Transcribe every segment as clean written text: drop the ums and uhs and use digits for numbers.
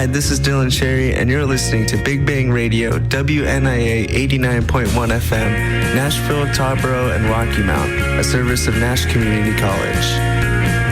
Hi, this is Dylan Sherry, and you're listening to Big Bang Radio, WNIA 89.1 FM, Nashville, Tarboro, and Rocky Mount, a service of Nash Community College.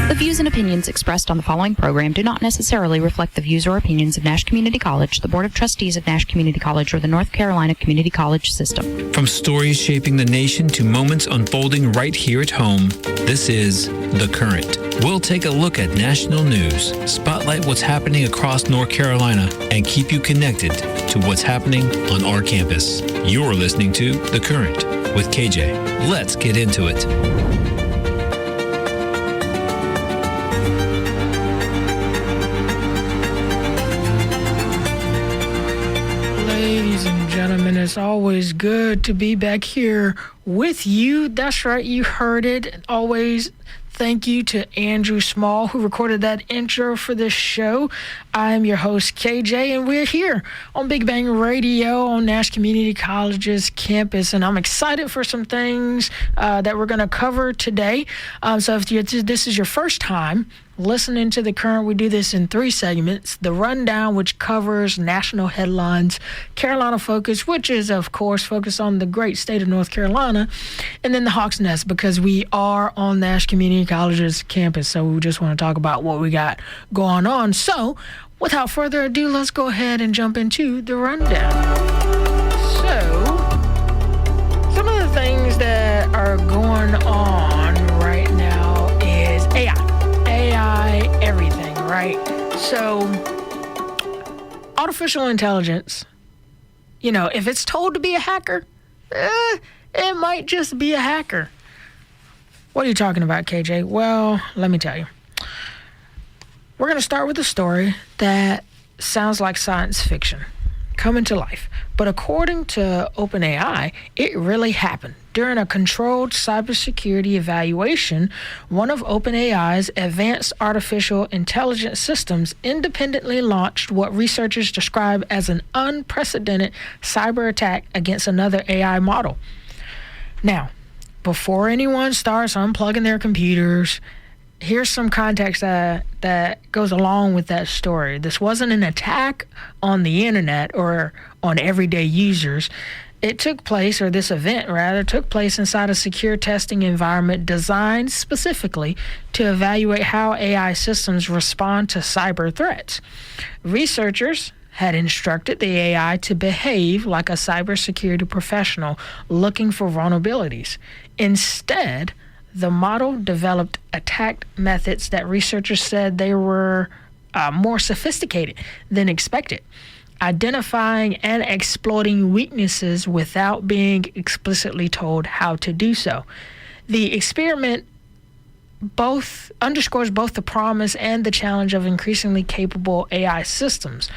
The views and opinions expressed on the following program do not necessarily reflect the views or opinions of Nash Community College, the Board of Trustees of Nash Community College, or the North Carolina Community College system. From stories shaping the nation to moments unfolding right here at home, this is The Current. We'll take a look at national news, spotlight what's happening across North Carolina, and keep you connected to what's happening on our campus. You're listening to The Current with KJ. Let's get into it. Ladies and gentlemen, it's always good to be back here with you. That's right, you heard it. Always thank you to Andrew Small, who recorded that intro for this show. I am your host, KJ, and we're here on Big Bang Radio on Nash Community College's campus, and I'm excited for some things that we're going to cover today. So if this is your first time listening to The Current, we do this in 3 segments. The Rundown, which covers national headlines, Carolina Focus, which is, of course, focused on the great state of North Carolina, and then the Hawk's Nest, because we are on Nash Community College's campus, so we just want to talk about what we got going on. So, without further ado, let's go ahead and jump into the Rundown. So, some of the things that are going on right now is AI everything, right? So, artificial intelligence, if it's told to be a hacker, it might just be a hacker. What are you talking about, KJ? Well, let me tell you. We're going to start with a story that sounds like science fiction coming to life. But according to OpenAI, it really happened. During a controlled cybersecurity evaluation, one of OpenAI's advanced artificial intelligence systems independently launched what researchers describe as an unprecedented cyber attack against another AI model. Now, before anyone starts unplugging their computers, here's some context that goes along with that story. This wasn't an attack on the internet or on everyday users. This event took place inside a secure testing environment designed specifically to evaluate how AI systems respond to cyber threats. Researchers had instructed the AI to behave like a cybersecurity professional looking for vulnerabilities. Instead, the model developed attack methods that researchers said they were more sophisticated than expected, identifying and exploiting weaknesses without being explicitly told how to do so. The experiment underscores both the promise and the challenge of increasingly capable AI systems.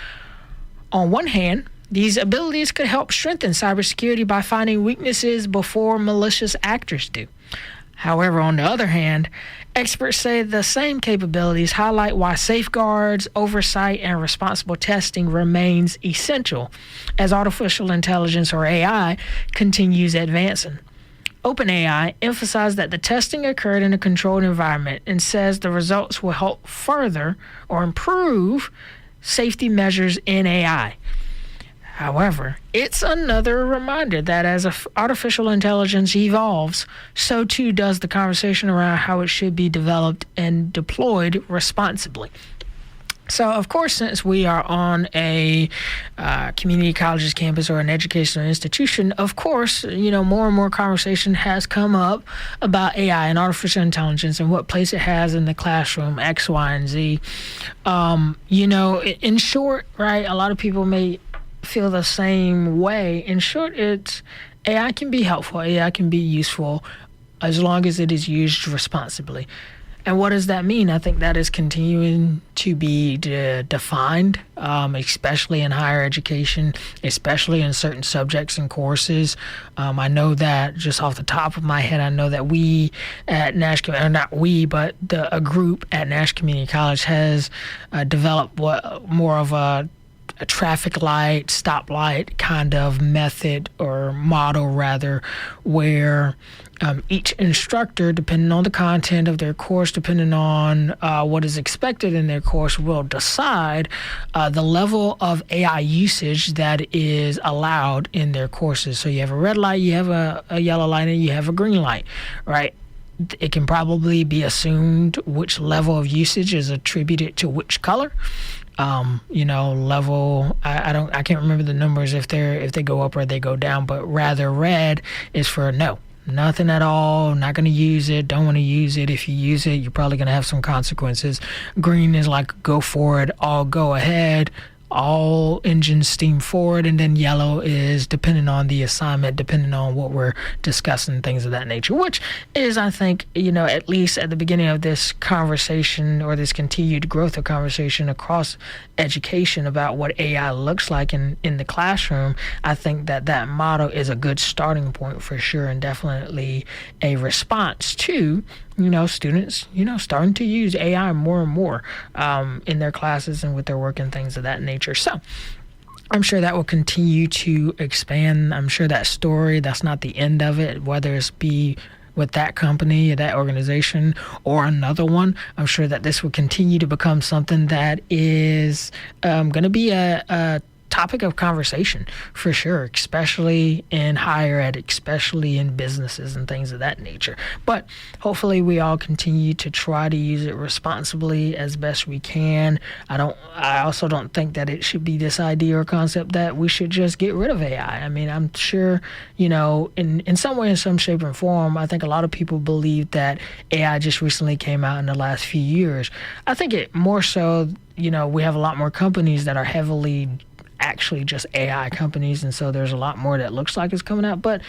On one hand, these abilities could help strengthen cybersecurity by finding weaknesses before malicious actors do. However, on the other hand, experts say the same capabilities highlight why safeguards, oversight, and responsible testing remains essential as artificial intelligence, or AI, continues advancing. OpenAI emphasized that the testing occurred in a controlled environment and says the results will help further or improve safety measures in AI. However, it's another reminder that as artificial intelligence evolves, so too does the conversation around how it should be developed and deployed responsibly. So, of course, since we are on a community college's campus or an educational institution, of course, more and more conversation has come up about AI and artificial intelligence and what place it has in the classroom, X, Y, and Z. In short, right, a lot of people may feel the same way. In short, AI can be helpful, AI can be useful as long as it is used responsibly. And what does that mean? I think that is continuing to be defined, especially in higher education, especially in certain subjects and courses. I know that just off the top of my head, I know that we at Nash, or not we, but a group at Nash Community College has developed more of a a traffic light, stoplight kind of method or model rather, where each instructor, depending on the content of their course, depending on what is expected in their course, will decide the level of AI usage that is allowed in their courses. So you have a red light, you have a yellow light, and you have a green light, right? It can probably be assumed which level of usage is attributed to which color. Level, I can't remember the numbers if they go up or they go down, but rather red is for no, nothing at all, not going to use it, don't want to use it. If you use it, you're probably going to have some consequences. Green is like go for it, all go ahead, all engines steam forward. And then yellow is depending on the assignment, depending on what we're discussing, things of that nature, which is, I think, at least at the beginning of this conversation or this continued growth of conversation across education about what AI looks like in the classroom. I think that motto is a good starting point for sure, and definitely a response to students, starting to use AI more and more in their classes and with their work and things of that nature. So I'm sure that will continue to expand. I'm sure that story, that's not the end of it, whether it's be with that company, that organization, or another one. I'm sure that this will continue to become something that is going to be a topic of conversation for sure, especially in higher ed, especially in businesses and things of that nature. But hopefully we all continue to try to use it responsibly as best we can. I also don't think that it should be this idea or concept that we should just get rid of AI. I mean, I'm sure, in some way, in some shape and form, I think a lot of people believe that AI just recently came out in the last few years. I think it more so, we have a lot more companies that are heavily actually just AI companies, and so there's a lot more that looks like it's coming out. But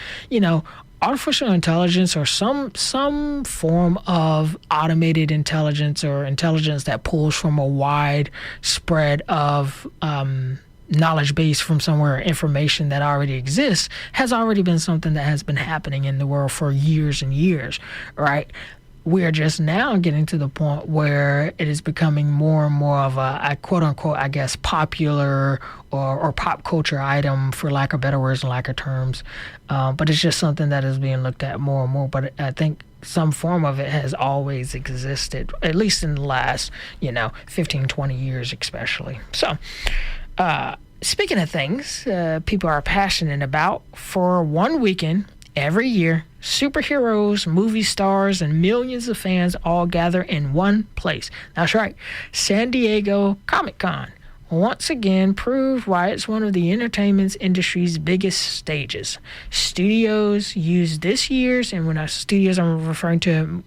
artificial intelligence or some form of automated intelligence or intelligence that pulls from a wide spread of knowledge base from somewhere, information that already exists, has already been something that has been happening in the world for years and years, right? We are just now getting to the point where it is becoming more and more of a quote unquote, I guess, popular or pop culture item, for lack of better words and lack of terms. But it's just something that is being looked at more and more. But I think some form of it has always existed, at least in the last, 15, 20 years especially. So, speaking of things people are passionate about, for one weekend every year, superheroes, movie stars, and millions of fans all gather in one place. That's right, San Diego Comic-Con once again proved why it's one of the entertainment industry's biggest stages. Studios use this year's, and when I say studios, I'm referring to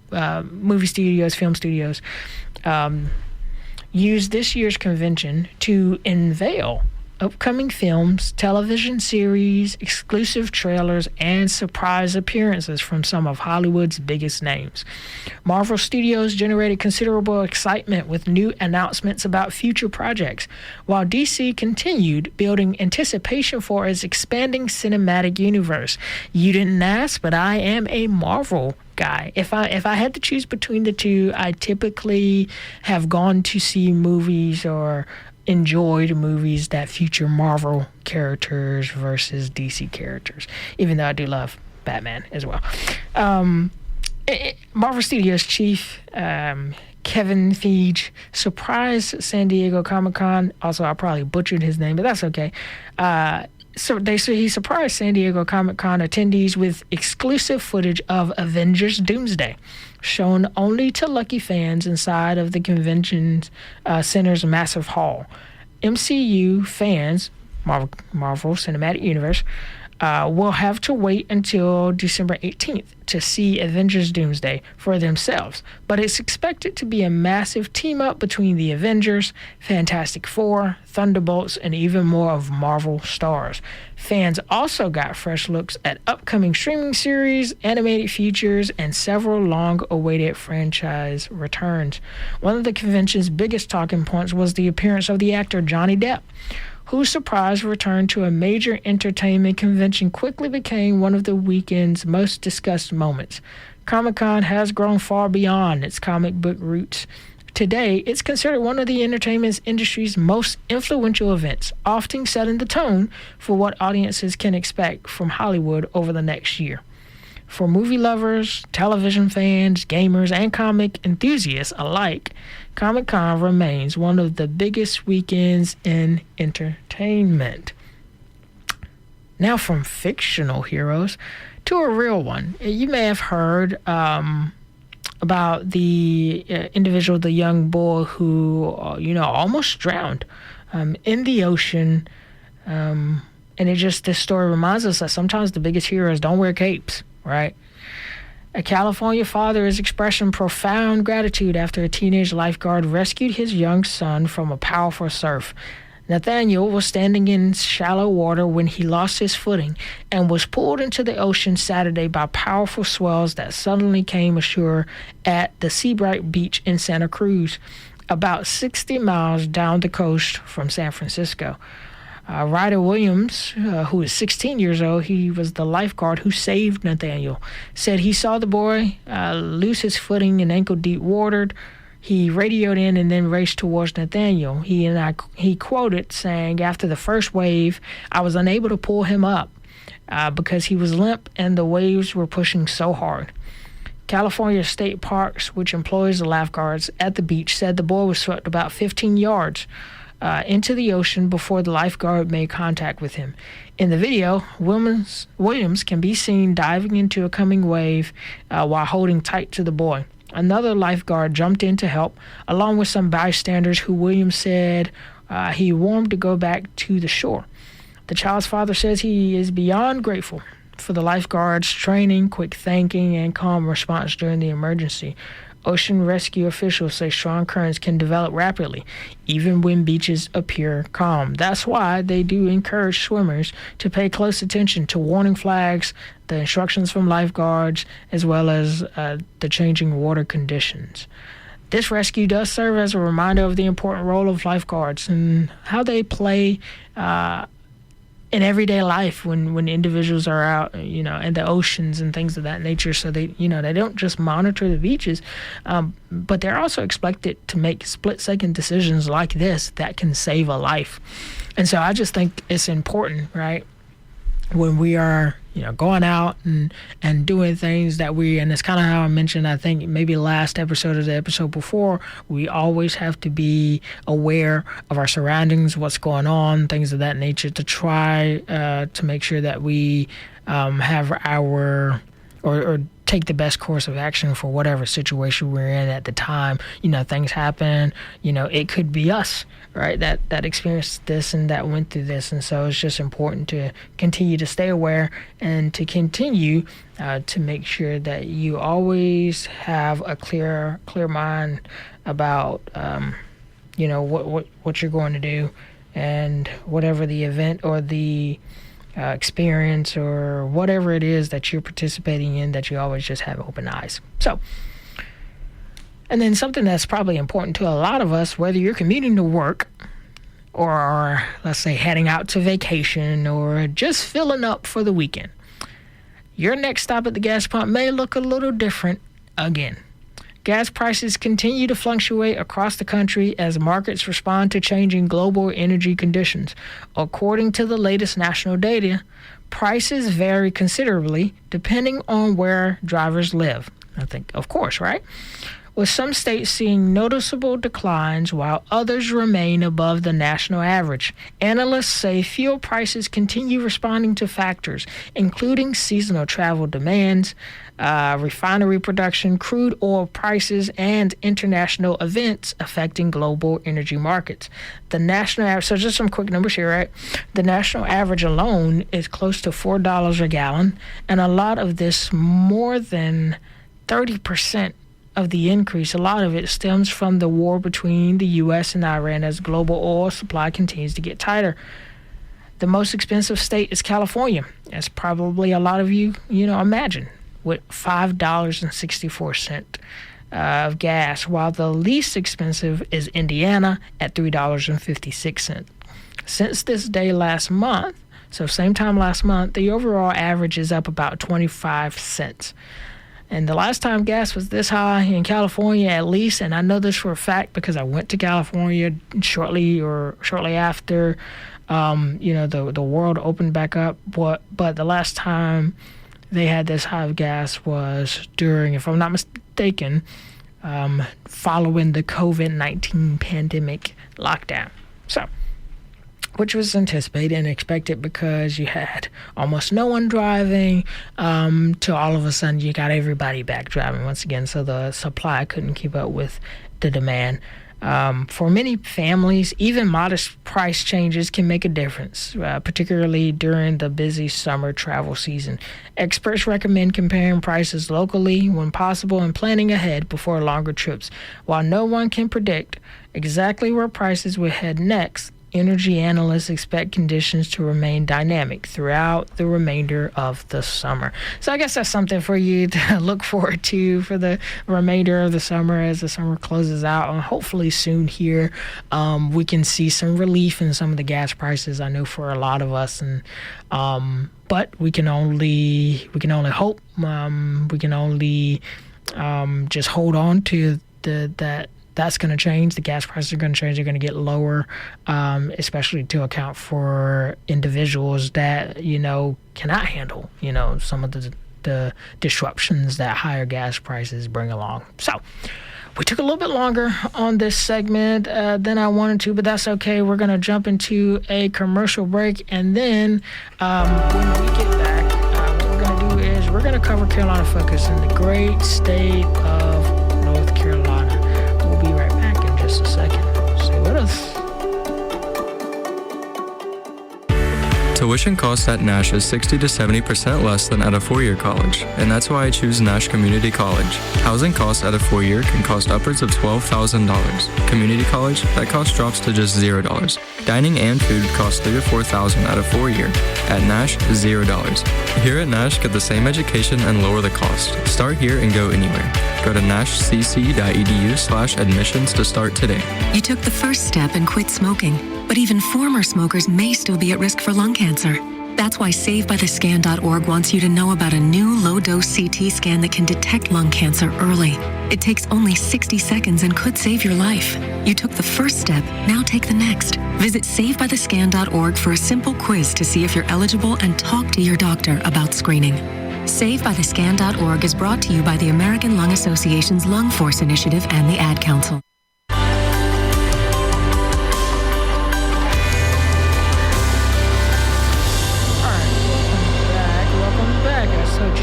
movie studios, film studios, use this year's convention to unveil upcoming films, television series, exclusive trailers, and surprise appearances from some of Hollywood's biggest names. Marvel Studios generated considerable excitement with new announcements about future projects, while DC continued building anticipation for its expanding cinematic universe. You didn't ask, but I am a Marvel guy. If I had to choose between the two, I typically have gone to see movies or enjoyed movies that feature Marvel characters versus DC characters, even though I do love Batman as well. Marvel Studios chief Kevin Feige surprised San Diego Comic-Con. Also, I probably butchered his name, but that's okay. So he surprised San Diego Comic-Con attendees with exclusive footage of Avengers Doomsday, shown only to lucky fans inside of the convention center's massive hall. MCU fans, Marvel Cinematic Universe, will have to wait until December 18th to see Avengers Doomsday for themselves, but it's expected to be a massive team-up between the Avengers, Fantastic Four, Thunderbolts, and even more of Marvel stars. Fans also got fresh looks at upcoming streaming series, animated features, and several long-awaited franchise returns. One of the convention's biggest talking points was the appearance of the actor Johnny Depp, whose surprise return to a major entertainment convention quickly became one of the weekend's most discussed moments. Comic-Con has grown far beyond its comic book roots Today, it's considered one of the entertainment industry's most influential events, often setting the tone for what audiences can expect from Hollywood over the next year. For movie lovers, television fans, gamers, and comic enthusiasts alike, Comic-Con remains one of the biggest weekends in entertainment. Now from fictional heroes to a real one. You may have heard about the individual, the young boy who, almost drowned in the ocean. And this story reminds us that sometimes the biggest heroes don't wear capes, right? A California father is expressing profound gratitude after a teenage lifeguard rescued his young son from a powerful surf. Nathaniel was standing in shallow water when he lost his footing and was pulled into the ocean Saturday by powerful swells that suddenly came ashore at the Seabright Beach in Santa Cruz, about 60 miles down the coast from San Francisco. Ryder Williams, who is 16 years old, he was the lifeguard who saved Nathaniel, said he saw the boy lose his footing in ankle-deep water. He radioed in and then raced towards Nathaniel. He quoted saying, "After the first wave, I was unable to pull him up because he was limp and the waves were pushing so hard." California State Parks, which employs the lifeguards at the beach, said the boy was swept about 15 yards into the ocean before the lifeguard made contact with him. In the video, Williams can be seen diving into a coming wave while holding tight to the boy. Another lifeguard jumped in to help, along with some bystanders who Williams said he warned to go back to the shore. The child's father says he is beyond grateful for the lifeguards' training, quick thinking, and calm response during the emergency. Ocean rescue officials say strong currents can develop rapidly, even when beaches appear calm. That's why they do encourage swimmers to pay close attention to warning flags, the instructions from lifeguards, as well as the changing water conditions. This rescue does serve as a reminder of the important role of lifeguards and how they play in everyday life when individuals are out, in the oceans and things of that nature. So they don't just monitor the beaches, but they're also expected to make split-second decisions like this that can save a life. And so I just think it's important, right, when we are going out and doing things and it's kind of how I mentioned, I think maybe last episode or the episode before, we always have to be aware of our surroundings, what's going on, things of that nature, to try to make sure that we have our or take the best course of action for whatever situation we're in at the time. Things happen, it could be us, right, that experienced this and that went through this. And so it's just important to continue to stay aware and to continue to make sure that you always have a clear mind about what you're going to do, and whatever the event or the experience or whatever it is that you're participating in, that you always just have open eyes. So, and then something that's probably important to a lot of us, whether you're commuting to work or, let's say, heading out to vacation or just filling up for the weekend, your next stop at the gas pump may look a little different again. Gas prices continue to fluctuate across the country as markets respond to changing global energy conditions. According to the latest national data, prices vary considerably depending on where drivers live. I think, of course, right? With some states seeing noticeable declines while others remain above the national average. Analysts say fuel prices continue responding to factors including seasonal travel demands, refinery production, crude oil prices, and international events affecting global energy markets. The national average, so just some quick numbers here, right? The national average alone is close to $4 a gallon, and a lot of this, more than 30% of the increase, a lot of it stems from the war between the U.S. and Iran as global oil supply continues to get tighter. The most expensive state is California, as probably a lot of you, imagine, with $5.64 of gas, while the least expensive is Indiana at $3.56. Since this day last month, so same time last month, the overall average is up about 25 cents. And the last time gas was this high in California, at least, and I know this for a fact because I went to California shortly after, the world opened back up. But the last time they had this high of gas was during, if I'm not mistaken, following the COVID-19 pandemic lockdown. So, which was anticipated and expected because you had almost no one driving, to all of a sudden you got everybody back driving once again, so the supply couldn't keep up with the demand. For many families, even modest price changes can make a difference, particularly during the busy summer travel season. Experts recommend comparing prices locally when possible and planning ahead before longer trips. While no one can predict exactly where prices will head next, energy analysts expect conditions to remain dynamic throughout the remainder of the summer. So I guess that's something for you to look forward to for the remainder of the summer as the summer closes out. And hopefully soon here we can see some relief in some of the gas prices. I know for a lot of us, and but we can only hope. We can only just hold on to that. That's going to change. The gas prices are going to change. They're going to get lower, especially to account for individuals that, cannot handle, some of the disruptions that higher gas prices bring along. So we took a little bit longer on this segment than I wanted to, but that's okay. We're going to jump into a commercial break, and then when we get back, what we're going to do is we're going to cover Carolina Focus in the great state of North Carolina. We'll be right back in just a second. Stay with us. Tuition costs at Nash is 60 to 70% less than at a four-year college, and that's why I choose Nash Community College. Housing costs at a four-year can cost upwards of $12,000. Community college, that cost drops to just $0. Dining and food costs $3,000 to $4,000 at a four-year. At Nash, $0. Here at Nash, get the same education and lower the cost. Start here and go anywhere. Go to nashcc.edu/admissions to start today. You took the first step and quit smoking, but even former smokers may still be at risk for lung cancer. That's why SaveByTheScan.org wants you to know about a new low-dose CT scan that can detect lung cancer early. It takes only 60 seconds and could save your life. You took the first step, now take the next. Visit SaveByTheScan.org for a simple quiz to see if you're eligible and talk to your doctor about screening. SaveByTheScan.org is brought to you by the American Lung Association's Lung Force Initiative and the Ad Council.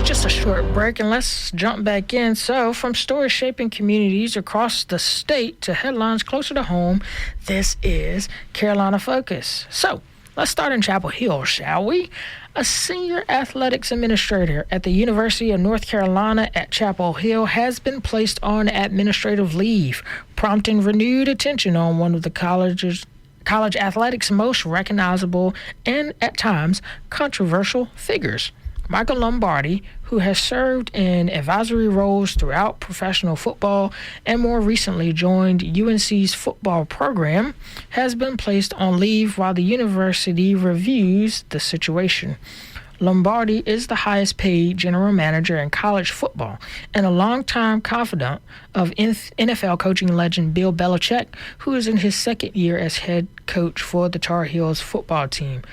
Just a short break, and let's jump back in. So, from stories shaping communities across the state to headlines closer to home, this is Carolina Focus. So, let's start in Chapel Hill, shall we? A senior athletics administrator at the University of North Carolina at Chapel Hill has been placed on administrative leave, prompting renewed attention on one of the college athletics' most recognizable and, at times, controversial figures. Michael Lombardi, who has served in advisory roles throughout professional football and more recently joined UNC's football program, has been placed on leave while the university reviews the situation. Lombardi is the highest paid general manager in college football and a longtime confidant of NFL coaching legend Bill Belichick, who is in his second year as head coach for the Tar Heels football team.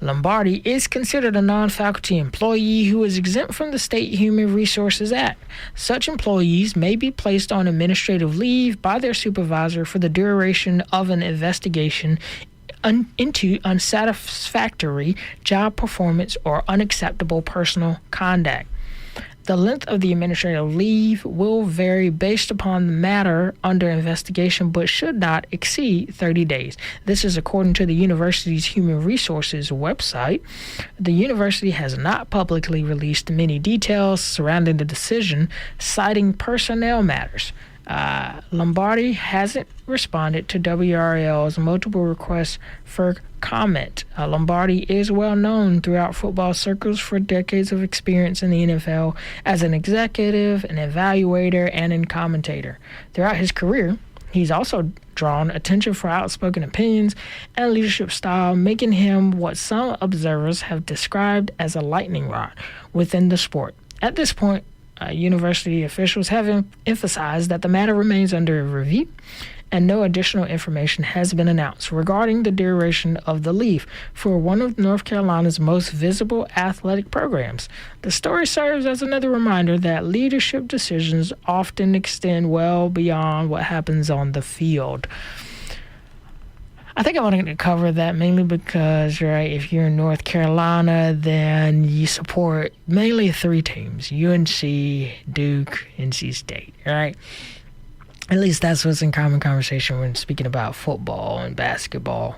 Lombardi is considered a non-faculty employee who is exempt from the State Human Resources Act. Such employees may be placed on administrative leave by their supervisor for the duration of an investigation into unsatisfactory job performance or unacceptable personal conduct. The length of the administrative leave will vary based upon the matter under investigation, but should not exceed 30 days. This is according to the university's Human Resources website. The university has not publicly released many details surrounding the decision, citing personnel matters. Lombardi hasn't responded to WRL's multiple requests for comment. Lombardi is well known throughout football circles for decades of experience in the NFL as an executive, an evaluator, and a commentator. Throughout his career, he's also drawn attention for outspoken opinions and leadership style, making him what some observers have described as a lightning rod within the sport. At this point, University officials have emphasized that the matter remains under review, and no additional information has been announced regarding the duration of the leave for one of North Carolina's most visible athletic programs. The story serves as another reminder that leadership decisions often extend well beyond what happens on the field. I think I want to cover that mainly because, right, if you're in North Carolina, then you support mainly 3 teams: UNC, Duke, NC State, right? At least that's what's in common conversation when speaking about football and basketball.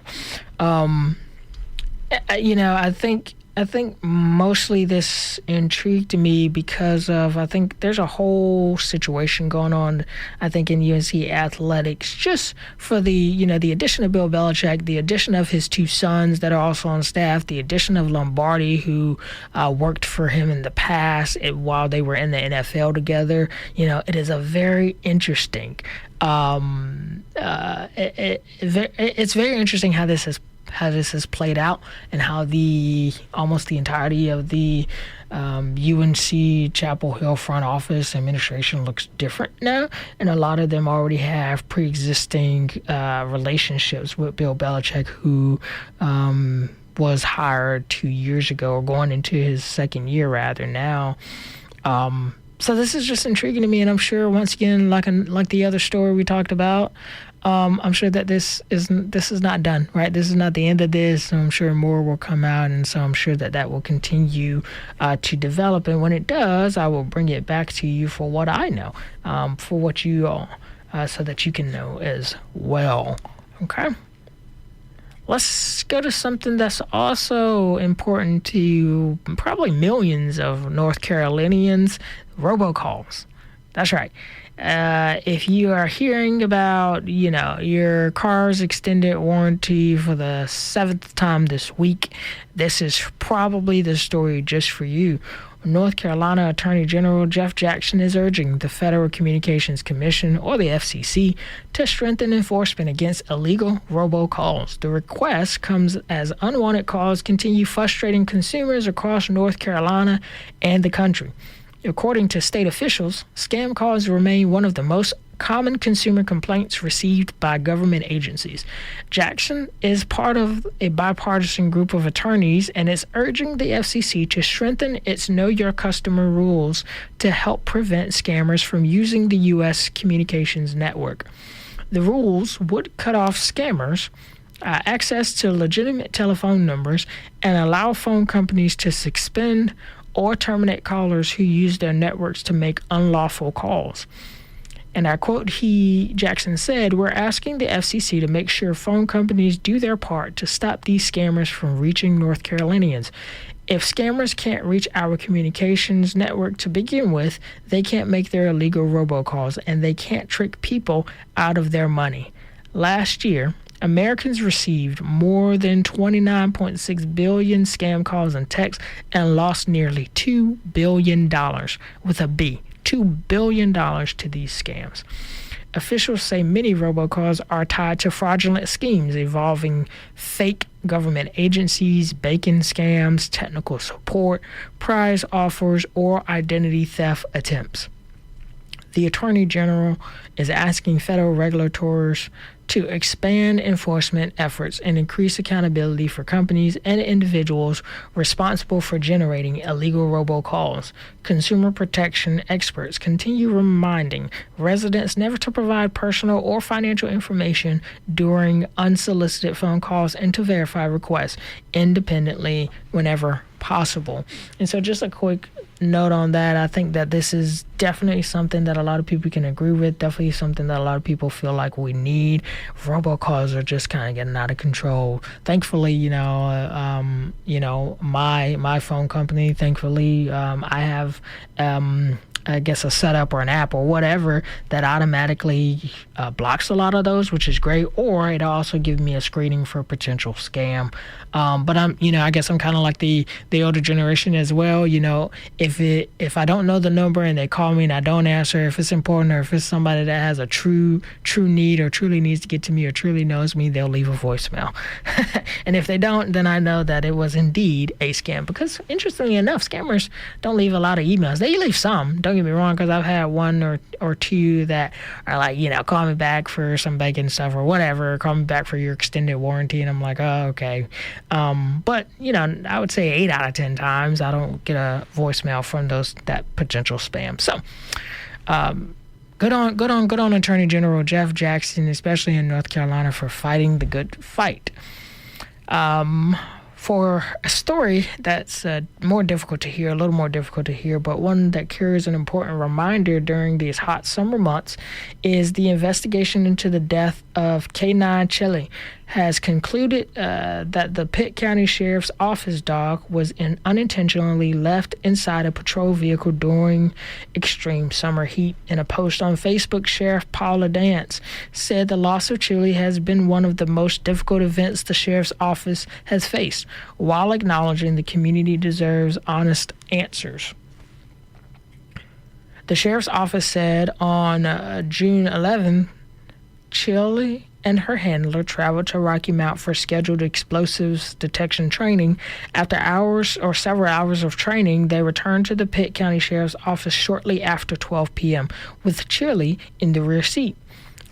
I think mostly this intrigued me because of, I think there's a whole situation going on, I think, in UNC athletics, just for the addition of Bill Belichick, the addition of his 2 sons that are also on staff, the addition of Lombardi, who worked for him in the past while they were in the NFL together. It is a very interesting, it's very interesting how this has played out, and how almost the entirety of the UNC Chapel Hill front office administration looks different now, and a lot of them already have pre-existing relationships with Bill Belichick, who was hired 2 years ago, or going into his second year rather now. So this is just intriguing to me, and I'm sure, once again, like the other story we talked about, I'm sure that this is not done, right? This is not the end of this. So I'm sure more will come out, and so I'm sure that will continue to develop. And when it does, I will bring it back to you for what I know, for what you all, so that you can know as well. Okay. Let's go to something that's also important to probably millions of North Carolinians: robocalls. That's right. If you are hearing about, your car's extended warranty for the 7th time this week, this is probably the story just for you. North Carolina Attorney General Jeff Jackson is urging the Federal Communications Commission, or the FCC, to strengthen enforcement against illegal robocalls. The request comes as unwanted calls continue frustrating consumers across North Carolina and the country. According to state officials, scam calls remain one of the most common consumer complaints received by government agencies. Jackson is part of a bipartisan group of attorneys and is urging the FCC to strengthen its Know Your Customer rules to help prevent scammers from using the U.S. communications network. The rules would cut off scammers access to legitimate telephone numbers and allow phone companies to suspend or terminate callers who use their networks to make unlawful calls. And I quote, Jackson said, "We're asking the FCC to make sure phone companies do their part to stop these scammers from reaching North Carolinians. If scammers can't reach our communications network to begin with, they can't make their illegal robocalls, and they can't trick people out of their money." Last year, Americans received more than 29.6 billion scam calls and texts and lost nearly $2 billion, with a B, $2 billion to these scams. Officials say many robocalls are tied to fraudulent schemes involving fake government agencies, bacon scams, technical support, prize offers, or identity theft attempts. The Attorney General is asking federal regulators to expand enforcement efforts and increase accountability for companies and individuals responsible for generating illegal robocalls. Consumer protection experts continue reminding residents never to provide personal or financial information during unsolicited phone calls and to verify requests independently whenever possible. And so just a quick note on that, I think that this is definitely something that a lot of people can agree with, definitely something that a lot of people feel like we need. Robocalls are just kind of getting out of control. Thankfully, my phone company, thankfully, I have I guess a setup or an app or whatever that automatically blocks a lot of those, which is great. Or it also gives me a screening for potential scam. But I guess I'm kind of like the older generation as well. If I don't know the number and they call me and I don't answer, if it's important or if it's somebody that has a true need or truly needs to get to me or truly knows me, they'll leave a voicemail. And if they don't, then I know that it was indeed a scam. Because interestingly enough, scammers don't leave a lot of emails. They leave some. Don't don't get me wrong, because I've had one or two that are like, call me back for some banking stuff or whatever, call me back for your extended warranty, and I'm like, oh, okay. But, I would say 8 out of 10 times I don't get a voicemail from that potential spam. So, good on Attorney General Jeff Jackson, especially in North Carolina, for fighting the good fight. For a story that's a little more difficult to hear, but one that carries an important reminder during these hot summer months, is the investigation into the death of K9 Chilli has concluded that the Pitt County Sheriff's Office dog was unintentionally left inside a patrol vehicle during extreme summer heat. In a post on Facebook, Sheriff Paula Dance said the loss of Chilli has been one of the most difficult events the Sheriff's Office has faced, while acknowledging the community deserves honest answers. The Sheriff's Office said on June 11th, Chilli and her handler traveled to Rocky Mount for scheduled explosives detection training. After several hours of training, they returned to the Pitt County Sheriff's Office shortly after 12 p.m. with Chilli in the rear seat.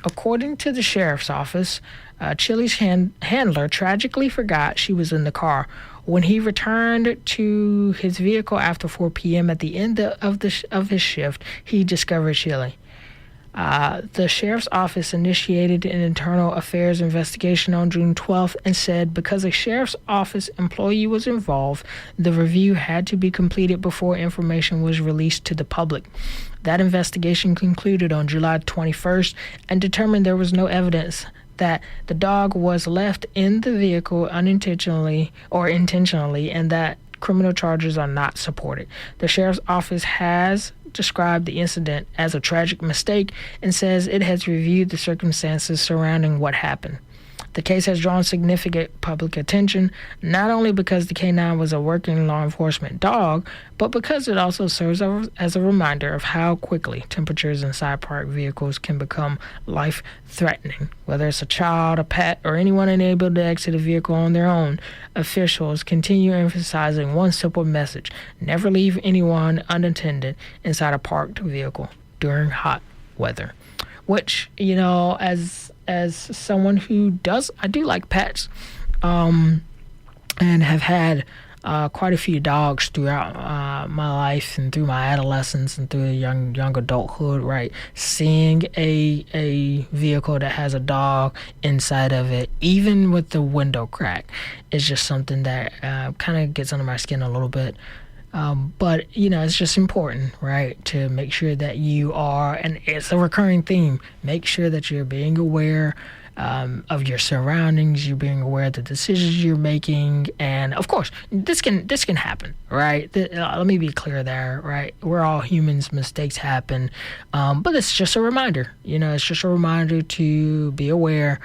According to the Sheriff's Office, Chilli's handler tragically forgot she was in the car. When he returned to his vehicle after 4 p.m. at the end of his shift, he discovered Chilli. The Sheriff's Office initiated an internal affairs investigation on June 12th and said because a Sheriff's Office employee was involved, the review had to be completed before information was released to the public. That investigation concluded on July 21st and determined there was no evidence that the dog was left in the vehicle unintentionally or intentionally, and that criminal charges are not supported. The Sheriff's Office has described the incident as a tragic mistake and says it has reviewed the circumstances surrounding what happened. The case has drawn significant public attention, not only because the K9 was a working law enforcement dog, but because it also serves as a reminder of how quickly temperatures inside parked vehicles can become life-threatening. Whether it's a child, a pet, or anyone unable to exit a vehicle on their own, officials continue emphasizing one simple message: never leave anyone unattended inside a parked vehicle during hot weather. Which, as someone who I do like pets, and have had quite a few dogs throughout my life and through my adolescence and through young adulthood, right? Seeing a vehicle that has a dog inside of it, even with the window crack, is just something that kind of gets under my skin a little bit. But, it's just important, right, to make sure that you are, and it's a recurring theme, make sure that you're being aware of your surroundings, you're being aware of the decisions you're making, and, of course, this can happen, right? Let me be clear there, right? We're all humans, mistakes happen, but it's just a reminder, it's just a reminder to be aware,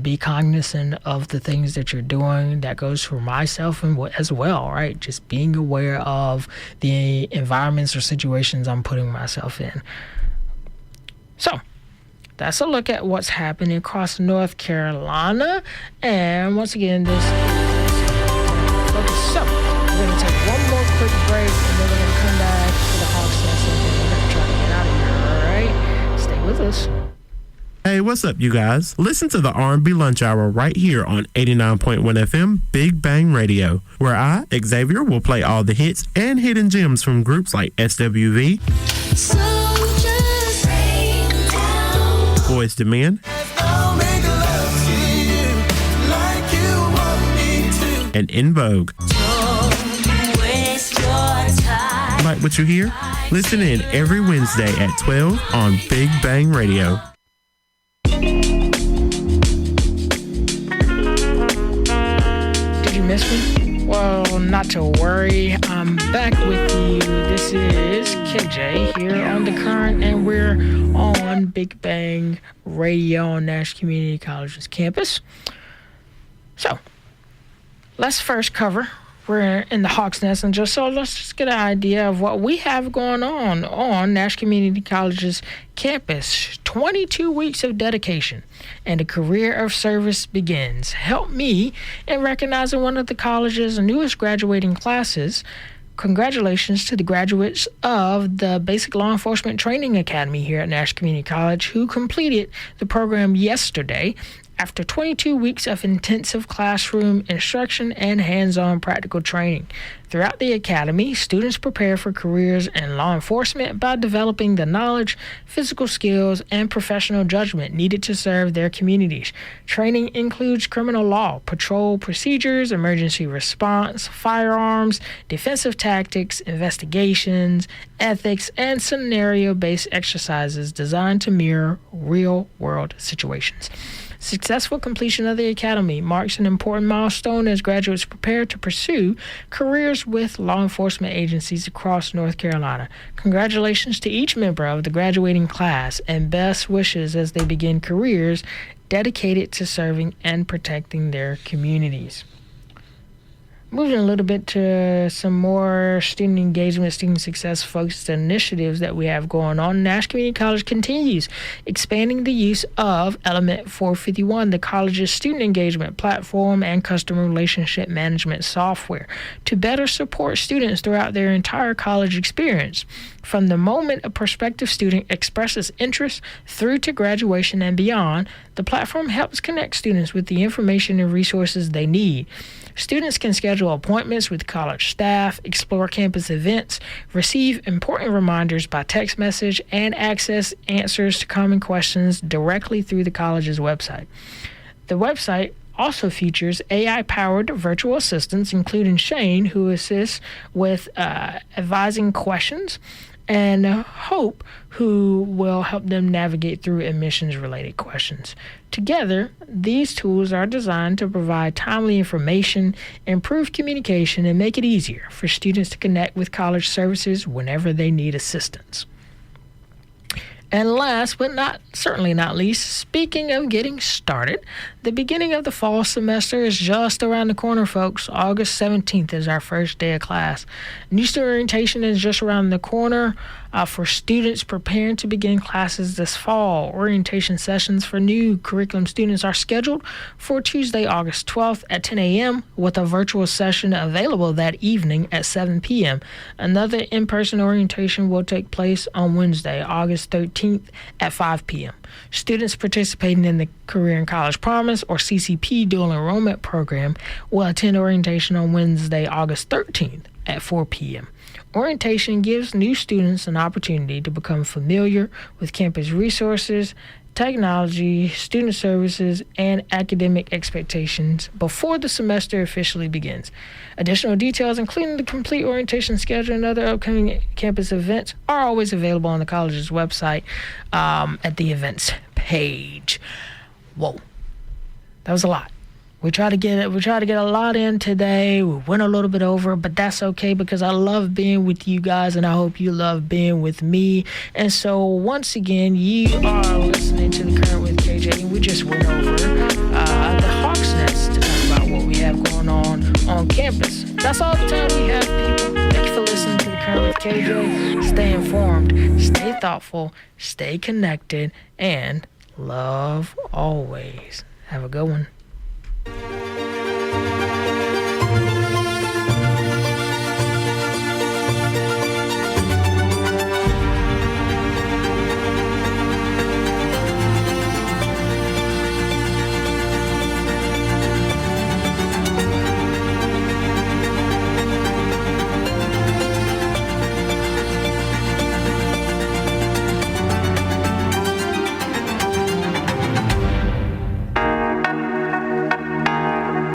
be cognizant of the things that you're doing. That goes for myself and as well, right? Just being aware of the environments or situations I'm putting myself in. So, that's a look at what's happening across North Carolina. And once again, this is Focus. So, we're going to take one more quick break, and then we're going to come back to the Hawks Nest, and then we're going to try to get out of here, all right? Stay with us. Hey, what's up, you guys? Listen to the R&B Lunch Hour right here on 89.1 FM Big Bang Radio, where I, Xavier, will play all the hits and hidden gems from groups like SWV, Boyz II Men, and In Vogue. Like what you hear? Listen in every Wednesday at 12 on Big Bang Radio. Did you miss me? Well, not to worry. I'm back with you. This is KJ here on The Current, and we're on Big Bang Radio on Nash Community College's campus. So, let's first cover. We're in the Hawks Nest, and let's just get an idea of what we have going on Nash Community College's campus. 22 weeks of dedication and a career of service begins. Help me in recognizing one of the college's newest graduating classes, Congratulations to the graduates of the Basic Law Enforcement Training Academy here at Nash Community College who completed the program yesterday after 22 weeks of intensive classroom instruction and hands-on practical training. Throughout the academy, students prepare for careers in law enforcement by developing the knowledge, physical skills, and professional judgment needed to serve their communities. Training includes criminal law, patrol procedures, emergency response, firearms, defensive tactics, investigations, ethics, and scenario-based exercises designed to mirror real-world situations. Successful completion of the academy marks an important milestone as graduates prepare to pursue careers with law enforcement agencies across North Carolina. Congratulations to each member of the graduating class and best wishes as they begin careers dedicated to serving and protecting their communities. Moving a little bit to some more student engagement, student success focused initiatives that we have going on. Nash Community College continues expanding the use of Element 451, the college's student engagement platform and customer relationship management software, to better support students throughout their entire college experience. From the moment a prospective student expresses interest through to graduation and beyond, the platform helps connect students with the information and resources they need. Students can schedule appointments with college staff, explore campus events, receive important reminders by text message, and access answers to common questions directly through the college's website. The website also features AI-powered virtual assistants, including Shane, who assists with advising questions, and Hope, who will help them navigate through admissions-related questions. Together, these tools are designed to provide timely information, improve communication, and make it easier for students to connect with college services whenever they need assistance. And last but certainly not least, speaking of getting started, the beginning of the fall semester is just around the corner, folks. August 17th is our first day of class. New student orientation is just around the corner for students preparing to begin classes this fall. Orientation sessions for new curriculum students are scheduled for Tuesday, August 12th at 10 a.m. with a virtual session available that evening at 7 p.m. Another in-person orientation will take place on Wednesday, August 13th at 5 p.m. Students participating in the Career and College Promise or CCP dual enrollment program will attend orientation on Wednesday, August 13th at 4 p.m. Orientation gives new students an opportunity to become familiar with campus resources, technology, student services, and academic expectations before the semester officially begins. Additional details, including the complete orientation schedule and other upcoming campus events, are always available on the college's website at the events page. Whoa, that was a lot. We try to get a lot in today. We went a little bit over, but that's okay because I love being with you guys, and I hope you love being with me. And so once again, you are listening to The Current with KJ, and we just went over the Hawk's Nest to talk about what we have going on campus. That's all the time we have, people. Thank you for listening to The Current with KJ. Stay informed, stay thoughtful, stay connected, and love always. Have a good one.